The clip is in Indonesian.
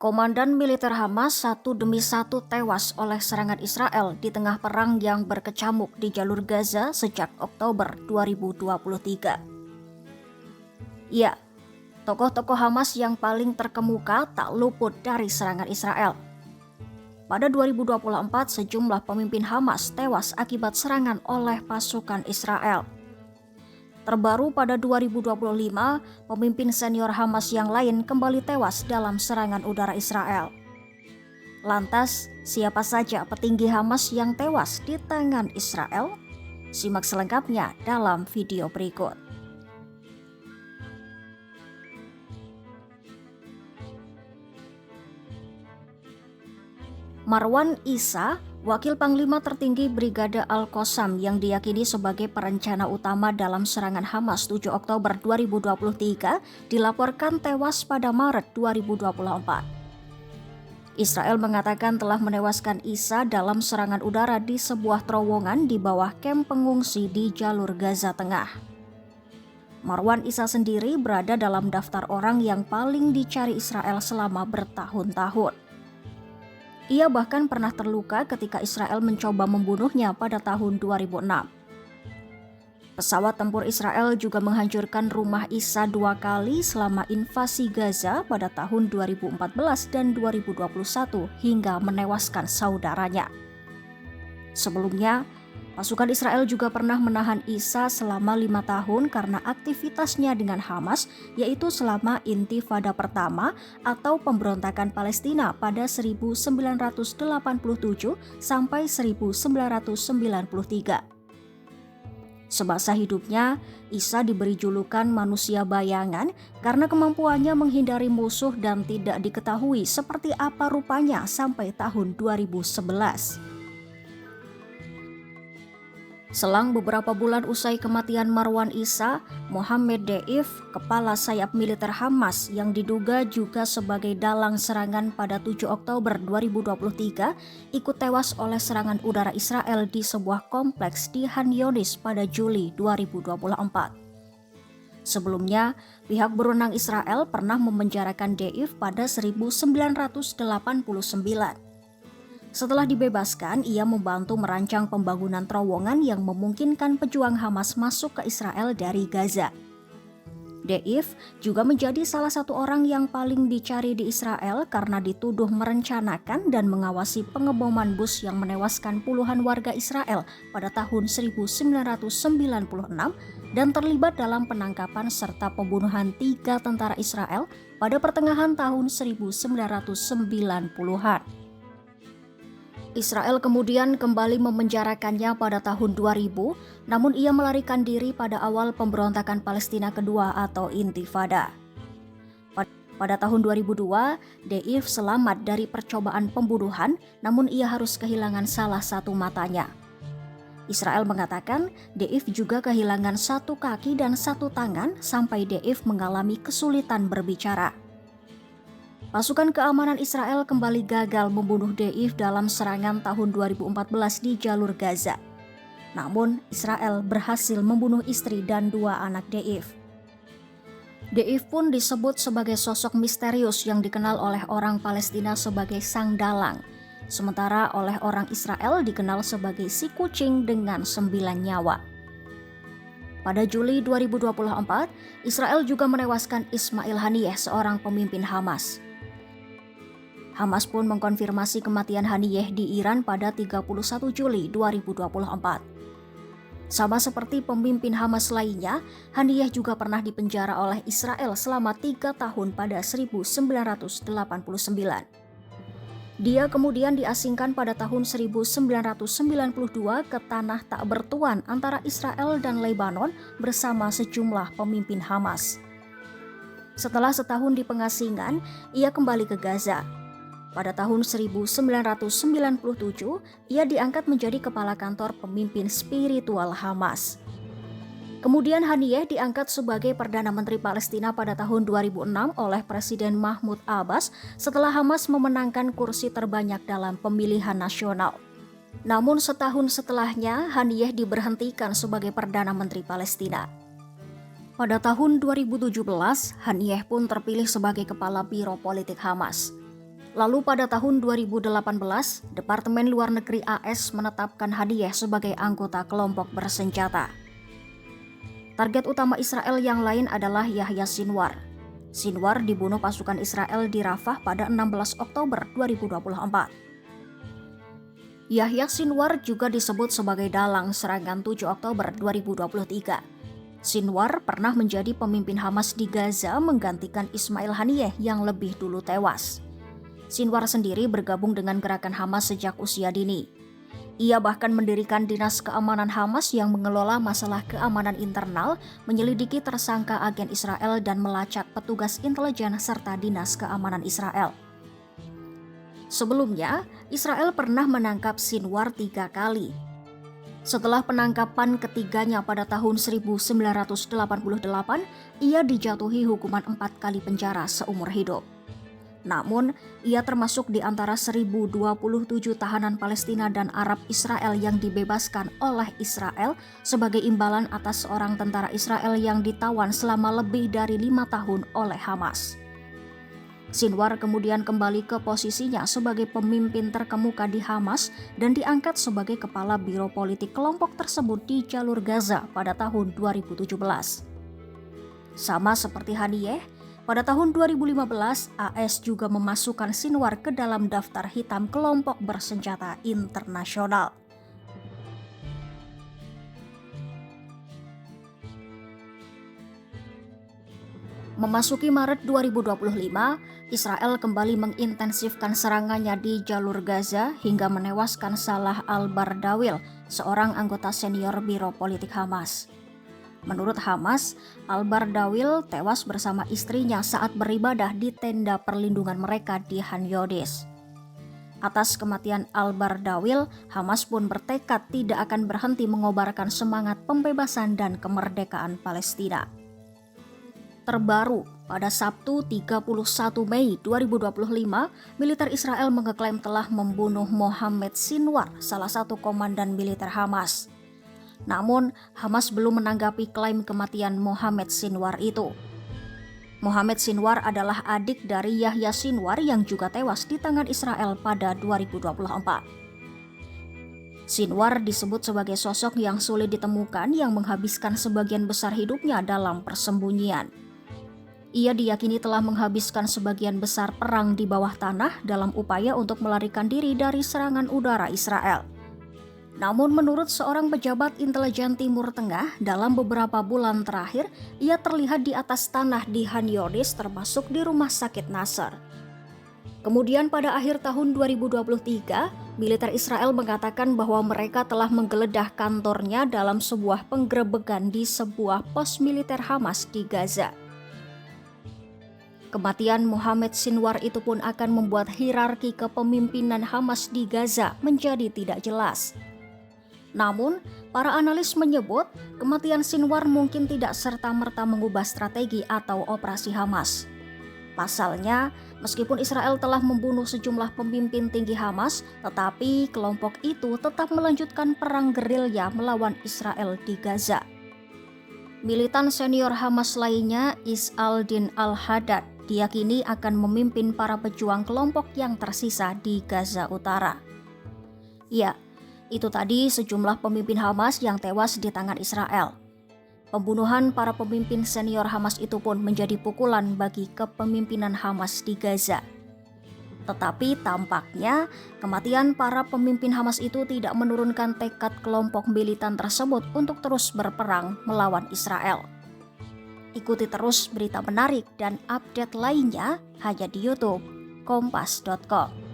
Komandan militer Hamas satu demi satu tewas oleh serangan Israel di tengah perang yang berkecamuk di jalur Gaza sejak Oktober 2023. Ya, tokoh-tokoh Hamas yang paling terkemuka tak luput dari serangan Israel. Pada 2024, sejumlah pemimpin Hamas tewas akibat serangan oleh pasukan Israel. Terbaru pada 2025, pemimpin senior Hamas yang lain kembali tewas dalam serangan udara Israel. Lantas, siapa saja petinggi Hamas yang tewas di tangan Israel? Simak selengkapnya dalam video berikut. Marwan Issa, Wakil Panglima Tertinggi Brigade Al-Qassam yang diyakini sebagai perencana utama dalam serangan Hamas 7 Oktober 2023, dilaporkan tewas pada Maret 2024. Israel mengatakan telah menewaskan Issa dalam serangan udara di sebuah terowongan di bawah kamp pengungsi di jalur Gaza Tengah. Marwan Issa sendiri berada dalam daftar orang yang paling dicari Israel selama bertahun-tahun. Ia bahkan pernah terluka ketika Israel mencoba membunuhnya pada tahun 2006. Pesawat tempur Israel juga menghancurkan rumah Issa 2 kali selama invasi Gaza pada tahun 2014 dan 2021 hingga menewaskan saudaranya. Sebelumnya, pasukan Israel juga pernah menahan Issa selama 5 tahun karena aktivitasnya dengan Hamas, yaitu selama Intifada pertama atau pemberontakan Palestina pada 1987 sampai 1993. Semasa hidupnya, Issa diberi julukan manusia bayangan karena kemampuannya menghindari musuh dan tidak diketahui seperti apa rupanya sampai tahun 2011. Selang beberapa bulan usai kematian Marwan Issa, Mohammed Deif, kepala sayap militer Hamas yang diduga juga sebagai dalang serangan pada 7 Oktober 2023, ikut tewas oleh serangan udara Israel di sebuah kompleks di Han Yunis pada Juli 2024. Sebelumnya, pihak berwenang Israel pernah memenjarakan Deif pada 1989. Setelah dibebaskan, ia membantu merancang pembangunan terowongan yang memungkinkan pejuang Hamas masuk ke Israel dari Gaza. Deif juga menjadi salah satu orang yang paling dicari di Israel karena dituduh merencanakan dan mengawasi pengeboman bus yang menewaskan puluhan warga Israel pada tahun 1996 dan terlibat dalam penangkapan serta pembunuhan 3 tentara Israel pada pertengahan tahun 1990-an. Israel kemudian kembali memenjarakannya pada tahun 2000, namun ia melarikan diri pada awal pemberontakan Palestina kedua atau Intifada. Pada tahun 2002, Deif selamat dari percobaan pembunuhan, namun ia harus kehilangan salah satu matanya. Israel mengatakan Deif juga kehilangan 1 kaki dan 1 tangan sampai Deif mengalami kesulitan berbicara. Pasukan keamanan Israel kembali gagal membunuh Deif dalam serangan tahun 2014 di jalur Gaza. Namun, Israel berhasil membunuh istri dan 2 anak Deif. Deif pun disebut sebagai sosok misterius yang dikenal oleh orang Palestina sebagai sang dalang, sementara oleh orang Israel dikenal sebagai si kucing dengan 9 nyawa. Pada Juli 2024, Israel juga menewaskan Ismail Haniyeh, seorang pemimpin Hamas. Hamas pun mengkonfirmasi kematian Haniyeh di Iran pada 31 Juli 2024. Sama seperti pemimpin Hamas lainnya, Haniyeh juga pernah dipenjara oleh Israel selama 3 tahun pada 1989. Dia kemudian diasingkan pada tahun 1992 ke tanah tak bertuan antara Israel dan Lebanon bersama sejumlah pemimpin Hamas. Setelah setahun di pengasingan, ia kembali ke Gaza. Pada tahun 1997, ia diangkat menjadi kepala kantor pemimpin spiritual Hamas. Kemudian Haniyeh diangkat sebagai Perdana Menteri Palestina pada tahun 2006 oleh Presiden Mahmud Abbas setelah Hamas memenangkan kursi terbanyak dalam pemilihan nasional. Namun setahun setelahnya, Haniyeh diberhentikan sebagai Perdana Menteri Palestina. Pada tahun 2017, Haniyeh pun terpilih sebagai Kepala Biro Politik Hamas. Lalu pada tahun 2018, Departemen Luar Negeri AS menetapkan Haniyeh sebagai anggota kelompok bersenjata. Target utama Israel yang lain adalah Yahya Sinwar. Sinwar dibunuh pasukan Israel di Rafah pada 16 Oktober 2024. Yahya Sinwar juga disebut sebagai dalang serangan 7 Oktober 2023. Sinwar pernah menjadi pemimpin Hamas di Gaza menggantikan Ismail Haniyeh yang lebih dulu tewas. Sinwar sendiri bergabung dengan gerakan Hamas sejak usia dini. Ia bahkan mendirikan Dinas Keamanan Hamas yang mengelola masalah keamanan internal, menyelidiki tersangka agen Israel dan melacak petugas intelijen serta Dinas Keamanan Israel. Sebelumnya, Israel pernah menangkap Sinwar 3 kali. Setelah penangkapan ketiganya pada tahun 1988, ia dijatuhi hukuman 4 kali penjara seumur hidup. Namun, ia termasuk di antara 1027 tahanan Palestina dan Arab Israel yang dibebaskan oleh Israel sebagai imbalan atas seorang tentara Israel yang ditawan selama lebih dari 5 tahun oleh Hamas. Sinwar kemudian kembali ke posisinya sebagai pemimpin terkemuka di Hamas dan diangkat sebagai kepala biro politik kelompok tersebut di jalur Gaza pada tahun 2017. Sama seperti Haniyeh, pada tahun 2015, AS juga memasukkan Sinwar ke dalam daftar hitam kelompok bersenjata internasional. Memasuki Maret 2025, Israel kembali mengintensifkan serangannya di jalur Gaza hingga menewaskan Salah al-Bardawil, seorang anggota senior biro politik Hamas. Menurut Hamas, al-Bardawil tewas bersama istrinya saat beribadah di tenda perlindungan mereka di Khan Younis. Atas kematian al-Bardawil, Hamas pun bertekad tidak akan berhenti mengobarkan semangat pembebasan dan kemerdekaan Palestina. Terbaru, pada Sabtu 31 Mei 2025, militer Israel mengeklaim telah membunuh Mohammed Sinwar, salah satu komandan militer Hamas. Namun, Hamas belum menanggapi klaim kematian Mohammed Sinwar itu. Mohammed Sinwar adalah adik dari Yahya Sinwar yang juga tewas di tangan Israel pada 2024. Sinwar disebut sebagai sosok yang sulit ditemukan yang menghabiskan sebagian besar hidupnya dalam persembunyian. Ia diyakini telah menghabiskan sebagian besar perang di bawah tanah dalam upaya untuk melarikan diri dari serangan udara Israel. Namun menurut seorang pejabat intelijen Timur Tengah, dalam beberapa bulan terakhir, ia terlihat di atas tanah di Khan Younis termasuk di rumah sakit Nasser. Kemudian pada akhir tahun 2023, militer Israel mengatakan bahwa mereka telah menggeledah kantornya dalam sebuah penggerebekan di sebuah pos militer Hamas di Gaza. Kematian Mohammed Sinwar itu pun akan membuat hierarki kepemimpinan Hamas di Gaza menjadi tidak jelas. Namun, para analis menyebut kematian Sinwar mungkin tidak serta-merta mengubah strategi atau operasi Hamas. Pasalnya, meskipun Israel telah membunuh sejumlah pemimpin tinggi Hamas, tetapi kelompok itu tetap melanjutkan perang gerilya melawan Israel di Gaza. Militan senior Hamas lainnya, Is al-Din al-Haddad, diyakini akan memimpin para pejuang kelompok yang tersisa di Gaza Utara. Ya, itu tadi sejumlah pemimpin Hamas yang tewas di tangan Israel. Pembunuhan para pemimpin senior Hamas itu pun menjadi pukulan bagi kepemimpinan Hamas di Gaza. Tetapi tampaknya kematian para pemimpin Hamas itu tidak menurunkan tekad kelompok militan tersebut untuk terus berperang melawan Israel. Ikuti terus berita menarik dan update lainnya hanya di YouTube Kompas.com.